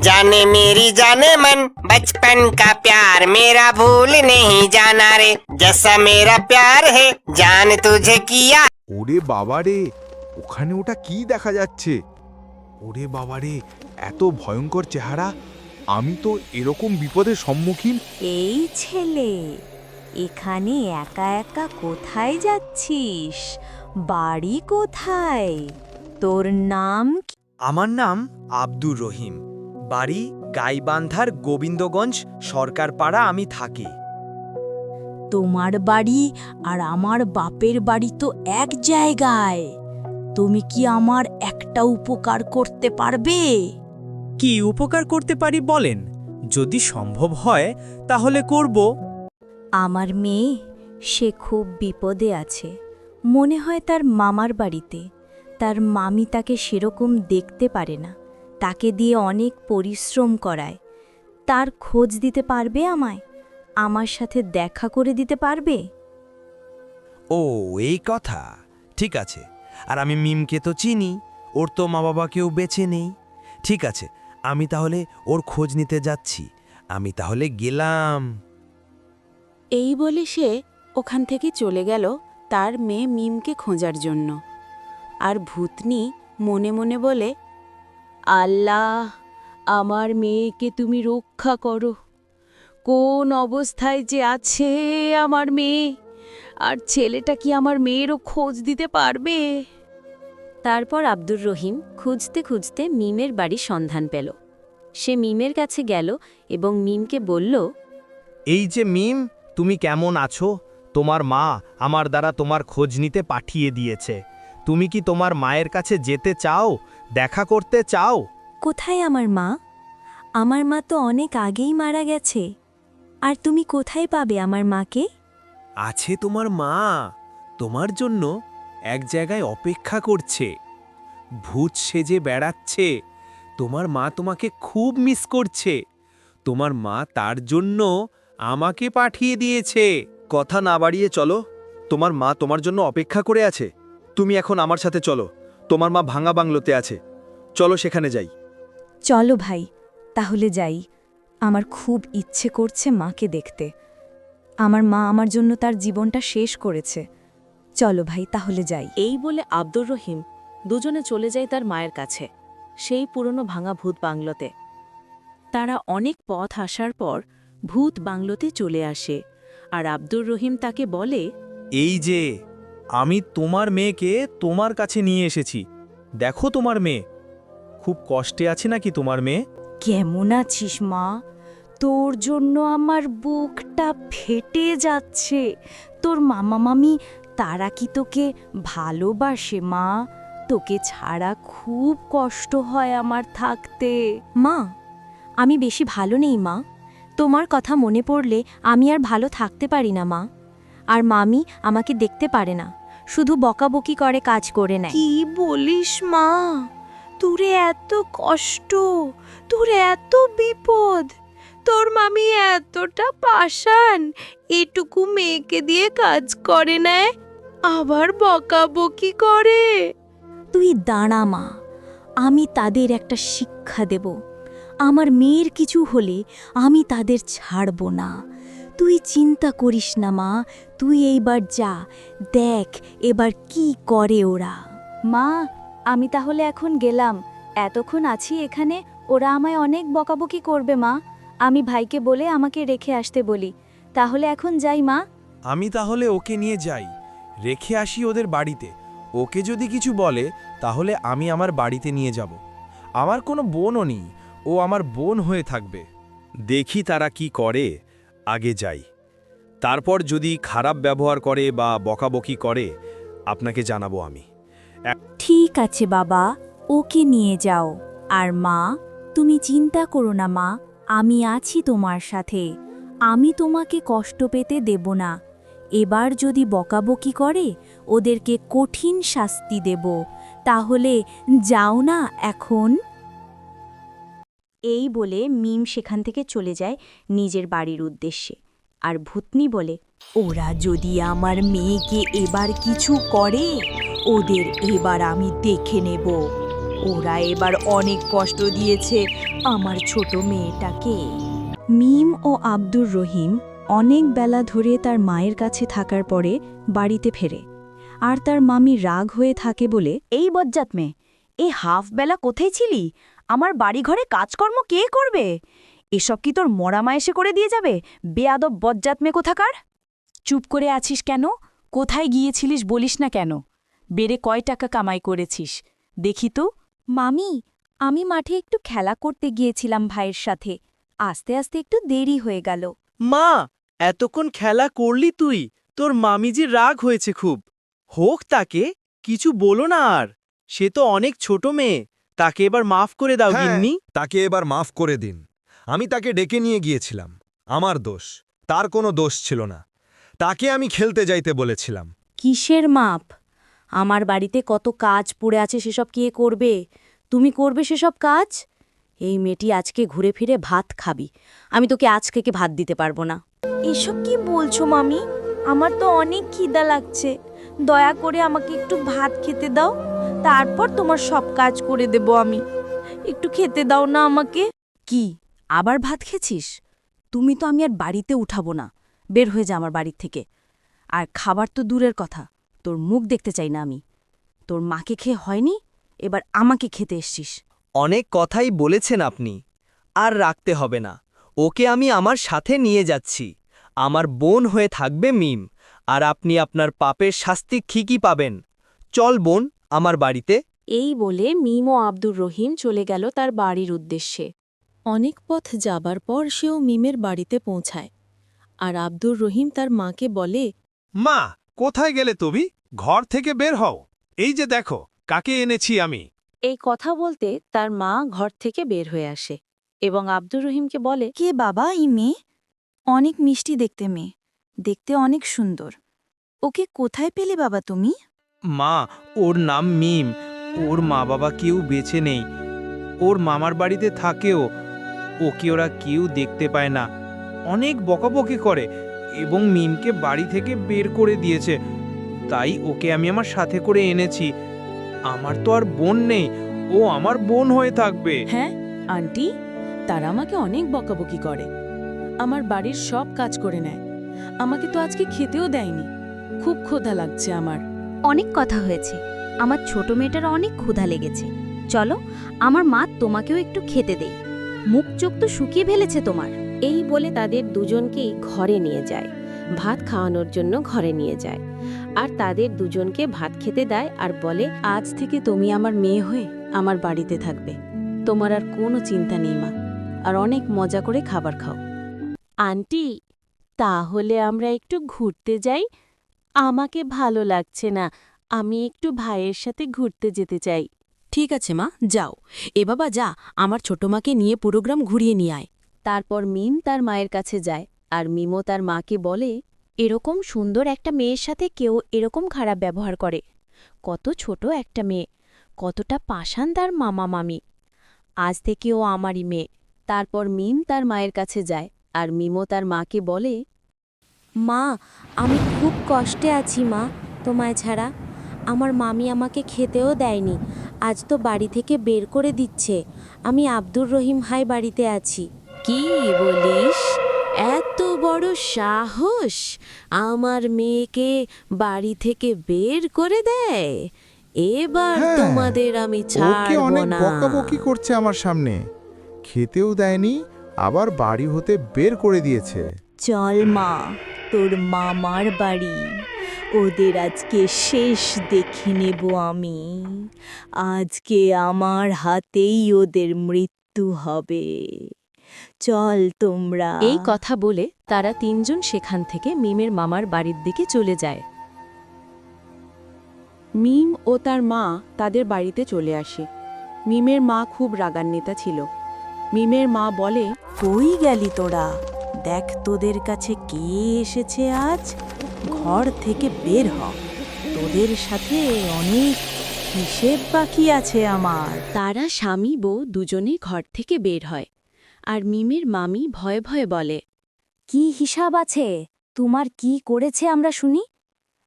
जाने मेरी जाने मन बचपन का प्यार मेरा भूल नहीं जाना रे जैसा मेरा प्यार है जान तुझे किया। ওরে বাবারে, ওখানে ওটা কি দেখা যাচ্ছে? ওরে বাবারে, এত ভয়ঙ্কর চেহারা! আমি তো এরকম বিপদের সম্মুখীন। এই ছেলে, এখানে একা একা কোথায় যাচ্ছিস? বাড়ি কোথায়? তোর নাম কি? আমার নাম আব্দুর রহিম। বাড়ি গাইবান্ধার গোবিন্দগঞ্জ সরকারপাড়া আমি থাকি। তোমার বাড়ি আর আমার বাপের বাড়ি তো এক জায়গায়। তুমি কি আমার একটা উপকার করতে পারবে? কি উপকার করতে পারি বলেন, যদি সম্ভব হয় তাহলে করব। আমার মেয়ে, সে খুব বিপদে আছে। মনে হয় তার মামার বাড়িতে। তার মামি তাকে সেরকম দেখতে পারে না, তাকে দিয়ে অনেক পরিশ্রম করায়। তার খোঁজ দিতে পারবে আমায়? আমার সাথে দেখা করে দিতে পারবে? ও এই কথা, ঠিক আছে। আর আমি মিমকে তো চিনি, ওর তো মা বাবা কেউ বেঁচে নেই। ঠিক আছে, আমি তাহলে ওর খোঁজ নিতে যাচ্ছি। আমি তাহলে গেলাম। এই বলে সে ওখান থেকে চলে গেল তার মেয়ে মিমকে খোঁজার জন্য। আর ভূতনি মনে মনে বলে, আল্লাহ, আমার মেয়েকে তুমি রক্ষা করো। কোন অবস্থায় যে আছে আমার মেয়ে, আর ছেলেটা কি আমার মেয়েরও খোঁজ দিতে পারবে? তারপর আব্দুর রহিম খুঁজতে খুঁজতে মিমের বাড়ির সন্ধান পেল। সে মিমের কাছে গেল এবং মিমকে বলল, এই যে মিম, তুমি কেমন আছো? তোমার মা আমার দ্বারা তোমার খোঁজ নিতে পাঠিয়ে দিয়েছে। তুমি কি তোমার মায়ের কাছে যেতে চাও, দেখা করতে চাও? কোথায় আমার মা? আমার মা তো অনেক আগেই মারা গেছে। আর তুমি কোথায় পাবে আমার মাকে? আছে তোমার মা, তোমার জন্য এক জায়গায় অপেক্ষা করছে। ভূত সেজে বেড়াচ্ছে। তোমার মা তোমাকে খুব মিস করছে। তোমার মা তার জন্য আমাকে পাঠিয়ে দিয়েছে। কথা না বাড়িয়ে চলো, তোমার মা তোমার জন্য অপেক্ষা করে আছে। তুমি এখন আমার সাথে চলো, তোমার মা ভাঙা বাংলোতে আছে। চলো সেখানে যাই। চলো ভাই, তাহলে যাই। আমার খুব ইচ্ছে করছে মাকে দেখতে। আমার মা আমার জন্য তার জীবনটা শেষ করেছে। চলো ভাই, তাহলে যাই। এই বলে আব্দুর রহিম দুজনে চলে যায় তার মায়ের কাছে, সেই পুরনো ভাঙা ভূত বাংলোতে। তারা অনেক পথ আসার পর ভূত বাংলোতে চলে আসে, আর আব্দুর রহিম তাকে বলে, এই যে, আমি তোমার মেয়েকে তোমার কাছে নিয়ে এসেছি। দেখো তোমার মেয়ে খুব কষ্টে আছে নাকি তোমার মেয়ে? কেমন আছিস মা? তোর জন্য আমার বুকটা ফেটে যাচ্ছে। তোর মামা মামি তারা কি তোকে ভালোবাসে মা? তোকে ছাড়া খুব কষ্ট হয় আমার থাকতে। মা, আমি বেশি ভালো নেই মা। তোমার কথা মনে পড়লে আমি আর ভালো থাকতে পারি না মা। আর মামি আমাকে দেখতে পারে না, শুধু বকাবকি করে, কাজ করে নেয়। কি বলিস মা? তোরে এত কষ্ট, তোর এত বিপদ, তোর মামি এতটা পাষাণ, এটুকু মেয়েকে দিয়ে কাজ করে নেয়, আবার বকাবকি করে। তুই দাঁড়া মা, আমি তাদের একটা শিক্ষা দেব। আমার মেয়ের কিছু হলে আমি তাদের ছাড়ব না। তুই চিন্তা করিস না মা, তুই এইবার যা, দেখ এবার কি করে ওরা। মা, আমি তাহলে এখন গেলাম। এতক্ষণ আছি এখানে, ওরা আমায় অনেক বকাবকি করবে মা। আমি ভাইকে বলে আমাকে রেখে আসতে বলি। তাহলে এখন যাই মা। আমি তাহলে ওকে নিয়ে যাই, রেখে আসি ওদের বাড়িতে। ওকে যদি কিছু বলে তাহলে আমি আমার বাড়িতে নিয়ে যাব। আমার কোনো বোনও নেই, ও আমার বোন হয়ে থাকবে। দেখি তারা কি করে, আগে যাই। তারপর যদি খারাপ ব্যবহার করে বা বকাবকি করে আপনাকে জানাবো আমি। ঠিক আছে বাবা, ওকে নিয়ে যাও। আর মা, তুমি চিন্তা করো না মা, আমি আছি তোমার সাথে। আমি তোমাকে কষ্ট পেতে দেব না। এবার যদি বকাবকি করে ওদেরকে কঠিন শাস্তি দেব। তাহলে যাও না এখন। এই বলে মিম সেখান থেকে চলে যায় নিজের বাড়ির উদ্দেশ্যে। আর ভূতনি বলে, ওরা যদি আমার মেয়েকে এবার কিছু করে, ওদের এবার আমি দেখে নেব। ওরা এবার অনেক কষ্ট দিয়েছে আমার ছোট মেয়েটাকে। মিম ও আব্দুর রহিম অনেক বেলা ধরে তার মায়ের কাছে থাকার পরে বাড়িতে ফেরে। আর তার মামি রাগ হয়ে থাকে বলে, এই বজ্জাত মেয়ে, এই হাফ বেলা কোথায় ছিলি? আমার বাড়িঘরে কাজকর্ম কে করবে? এসব কি তোর মরা মা এসে করে দিয়ে যাবে? বেয়াদব বজ্জাত মেয়ে কোথাকার! চুপ করে আছিস কেন? কোথায় গিয়েছিলিস বলিস না কেন? বেড়ে কয় টাকা কামাই করেছিস দেখি তো। মামি, আমি মাঠে একটু খেলা করতে গিয়েছিলাম ভাইয়ের সাথে, আস্তে আস্তে একটু দেরি হয়ে গেল। মা, এতক্ষণ খেলা করলি তুই? তোর মামিজির রাগ হয়েছে খুব। হোক তাকে, কিছু বলো না আর। সে তো অনেক ছোট মেয়ে, তাকে এবার মাফ করে দাও হ্যাঁ, গিন্নি। তাকে এবার মাফ করে দিন। আমি তাকে ডেকে নিয়ে গিয়েছিলাম, আমার দোষ, তার কোনো দোষ ছিল না। তাকে আমি খেলতে যাইতে বলেছিলাম। কিসের মাপ? আমার বাড়িতে কত কাজ পড়ে আছে, সেসব কে করবে? তুমি করবে সেসব কাজ? এই মেয়েটি আজকে ঘুরে ফিরে ভাত খাবি, আমি তোকে আজকে ভাত দিতে পারবো না। এসব কি বলছো মামি? আমার তো অনেক খিদা লাগছে, দয়া করে আমাকে একটু ভাত খেতে দাও, তারপর তোমার সব কাজ করে দেব আমি। একটু খেতে দাও না আমাকে। কি আবার ভাত খেছিস? তুমি তো আমি আর বাড়িতে উঠাবো না, বের হয়ে যা আমার বাড়ির থেকে। আর খাবার তো দূরের কথা, তোর মুখ দেখতে চাই না আমি। তোর মাকে খেয়ে হয়নি, এবার আমাকে খেতে এসছিস। অনেক কথাই বলেছেন আপনি, আর রাখতে হবে না। ওকে আমি আমার সাথে নিয়ে যাচ্ছি। আমার বোন হয়ে থাকবে মিম, আর আপনি আপনার পাপের শাস্তি ঠিকই পাবেন। চল বোন, আমার বাড়িতে। এই বলে মিম ও আব্দুর রহিম চলে গেল তার বাড়ির উদ্দেশ্যে। অনেক পথ যাবার পর সেও মিমের বাড়িতে পৌঁছায়। আর আব্দুর রহিম তার মাকে বলে, মা, কোথায় গেলে তুমি? ঘর থেকে বের হও। এই যে দেখো, কাকে এনেছি আমি। এই কথা বলতে তার মা ঘর থেকে বের হয়ে আসে এবং আব্দুর রহিমকে বলে, কে বাবা এই মেয়ে? অনেক মিষ্টি দেখতে মেয়ে, দেখতে অনেক সুন্দর। ওকে কোথায় পেলে বাবা তুমি? মা, ওর নাম মিম। ওর মা বাবা কেউ বেঁচে নেই। ওর মামার বাড়িতে থাকেও। ওকে ওরা কেউ দেখতে পায় না, অনেক বকাবকি করে এবং মিমকে বাড়ি থেকে বের করে দিয়েছে। তাই ওকে আমি আমার সাথে করে এনেছি। আমার তো আর বোন নেই, ও আমার বোন হয়ে থাকবে। হ্যাঁ আন্টি, তারা আমাকে অনেক বকাবকি করে, আমার বাড়ির সব কাজ করে নেয়, আমাকে তো আজকে খেতেও দেয়নি। খুব ক্ষুধা লাগছে আমার। অনেক কথা হয়েছে, আমার ছোট মেয়েটার অনেক ক্ষুধা লেগেছে। চলো, আমার মা তোমাকেও একটু খেতে দেই। মুখ চোখ তো শুকিয়ে ফেলেছে তোমার। এই বলে তাদের দুজনকেই ঘরে নিয়ে যায়, ভাত খাওয়ানোর জন্য ঘরে নিয়ে যায়। আর তাদের দুজনকে ভাত খেতে দেয় আর বলে, আজ থেকে তুমি আমার মেয়ে হয়ে আমার বাড়িতে থাকবে। তোমার আর কোনো চিন্তা নেই মা, আর অনেক মজা করে খাবার খাও। আন্টি, তাহলে আমরা একটু ঘুরতে যাই? আমাকে ভালো লাগছে না, আমি একটু ভাইয়ের সাথে ঘুরতে যেতে চাই। ঠিক আছে মা, যাও। এ বাবা যা, আমার ছোট মাকে নিয়ে পুরোগ্রাম ঘুরিয়ে নিয়ে আয়। তারপর মিম তার মায়ের কাছে যায় আর মিমও তার মাকে বলে, এরকম সুন্দর একটা মেয়ের সাথে কেউ এরকম খারাপ ব্যবহার করে? কত ছোট একটা মেয়ে, কতটা পাষাণ তার মামা মামি। আজ থেকে ও আমারই মেয়ে। তারপর মিম তার মায়ের কাছে যায় আর মিমও তার মাকে বলে, মা, আমি খুব কষ্টে আছি মা, তোমায় ছাড়া। আমার মামি আমাকে খেতেও দেয়নি, আজ তো বাড়ি থেকে বের করে দিচ্ছে। আমি আব্দুর রহিম হাই বাড়িতে আছি। কি বলিস? এত বড় সাহস আমার মেয়েকে বাড়ি থেকে বের করে দেয়? এবার হ্যাঁ, তোমাদের আমি ওকে ছাড়ব অনেক না। বকাবকি করছে আমার সামনে, খেতেও দেয়নি, আবার বাড়ি হতে বের করে দিয়েছে। চল মা, তোর মামার বাড়ি। ওদের আজকে শেষ দেখে নেব আমি। আজকে আমার হাতেই ওদের মৃত্যু হবে। চল তোমরা। এই কথা বলে তারা তিনজন সেখান থেকে মিমের মামার বাড়ির দিকে চলে যায়। মিম ও তার মা তাদের বাড়িতে চলে আসে। মিমের মা খুব রাগান্বিতা ছিল। মিমের মা বলে, কই গেলি তোরা? দেখ তোদের কাছে কে এসেছে আজ। ঘর থেকে বের হ, তোদের সাথে অনেক হিসেব বাকি আছে আমার। তারা স্বামী বউ দুজনে ঘর থেকে বের হয় আর মিমের মামি ভয়ে ভয়ে বলে, কি হিসাব আছে? তোমার কি করেছে আমরা শুনি?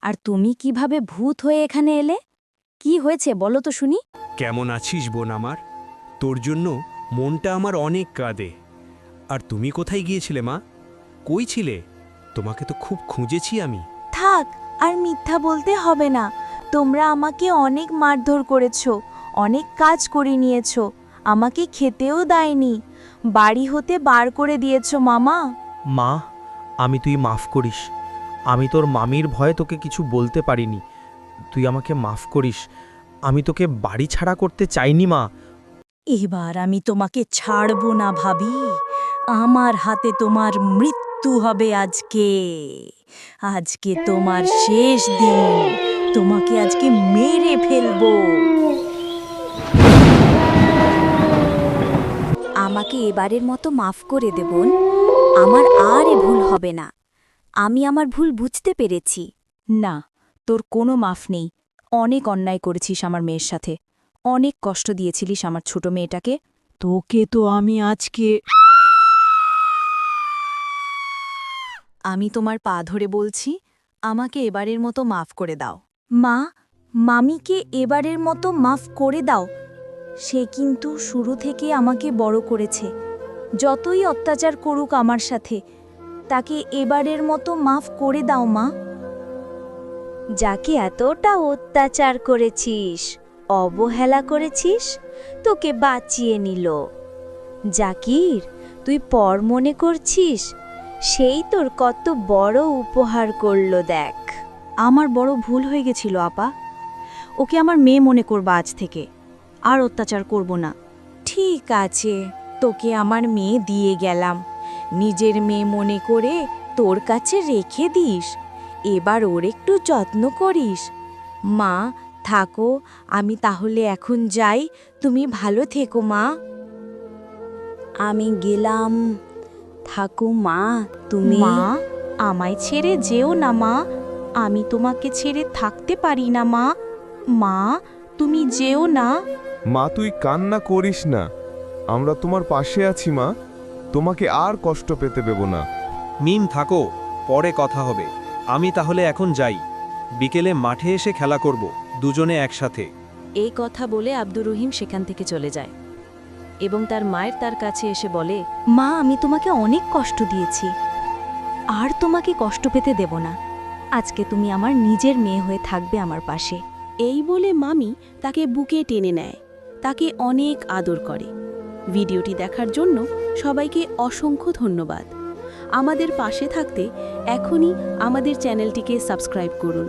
আর তুমি কিভাবে ভূত হয়ে এখানে এলে? কি হয়েছে বলো তো শুনি। কেমন আছিস বোন আমার? তোর জন্য মনটা আমার অনেক কাঁদে। আর তুমি কোথায় গিয়েছিলে মা? কই ছিলে? তোমাকে তো খুব খুঁজেছি আমি। থাক, আর মিথ্যা বলতে হবে না। তোমরা আমাকে অনেক মারধর করেছো, অনেক কাজ করে নিয়েছো, আমাকে খেতেও দেয়নি, বাড়ি হতে বার করে দিয়েছো মামা। মা, আমি তুই মাফ করিস। আমি তোর মামির ভয়ে তোকে কিছু বলতে পারিনি। তুই আমাকে মাফ করিস। আমি তোকে বাড়ি ছাড়া করতে চাইনি মা। এবার আমি তোমাকে ছাড়বো না ভাবি। আমার হাতে তোমার মৃত্যু হবে আজকে। আজকে তোমার শেষ দিন, তোমাকে আজকে মেরে ফেলবো। আমাকে এবারের মতো মাফ করে দে বোন। আমার আর এ ভুল হবে না। আমি আমার ভুল বুঝতে পেরেছি। না, তোর কোনো মাফ নেই। অনেক অন্যায় করেছিস আমার মেয়ের সাথে, অনেক কষ্ট দিয়েছিলিস আমার ছোট মেয়েটাকে। তোকে তো আমি আজকে... আমি তোমার পা ধরে বলছি, আমাকে এবারের মতো মাফ করে দাও। মা, মামিকে এবারের মতো মাফ করে দাও। সে কিন্তু শুরু থেকে আমাকে বড় করেছে। যতই অত্যাচার করুক আমার সাথে, তাকে এবারের মতো মাফ করে দাও মা। যাকে এতটা অত্যাচার করেছিস, অবহেলা করেছিস, তোকে বাঁচিয়ে নিল। জাকির, তুই পর মনে করছিস, সেই তোর কত বড় উপহার করলো দেখ। আমার বড় ভুল হয়ে গেছিল আপা। ওকে আমার মেয়ে মনে করবা আজ থেকে, আর অত্যাচার করব না। ঠিক আছে, তোকে আমার মেয়ে দিয়ে গেলাম। নিজের মেয়ে মনে করে তোর কাছে রেখে দিস। এবার ওর একটু যত্ন করিস। মা, থাকো, আমি তাহলে এখন যাই। তুমি ভালো থেকো মা। আমি গেলাম। থাকো মা তুমি। মা, আমায় ছেড়ে যেও না মা। আমি তোমাকে ছেড়ে থাকতে পারি না মা। মা, তুমি যেও না। মা, তুই কান্না করিস না, আমরা তোমার পাশে আছি মা। তোমাকে আর কষ্ট পেতে দেব না। মিম, থাকো, পরে কথা হবে। আমি তাহলে এখন যাই। বিকেলে মাঠে এসে খেলা করব, দুজনে একসাথে। এই কথা বলে আব্দুর রহিম সেখান থেকে চলে যায় এবং তার মায়ের তার কাছে এসে বলে, মা, আমি তোমাকে অনেক কষ্ট দিয়েছি, আর তোমাকে কষ্ট পেতে দেব না। আজকে তুমি আমার নিজের মেয়ে হয়ে থাকবে আমার পাশে। এই বলে মামি তাকে বুকে টেনে নেয়, তাকে অনেক আদর করে। ভিডিওটি দেখার জন্য সবাইকে অসংখ্য ধন্যবাদ। আমাদের পাশে থাকতে এখনই আমাদের চ্যানেলটিকে সাবস্ক্রাইব করুন।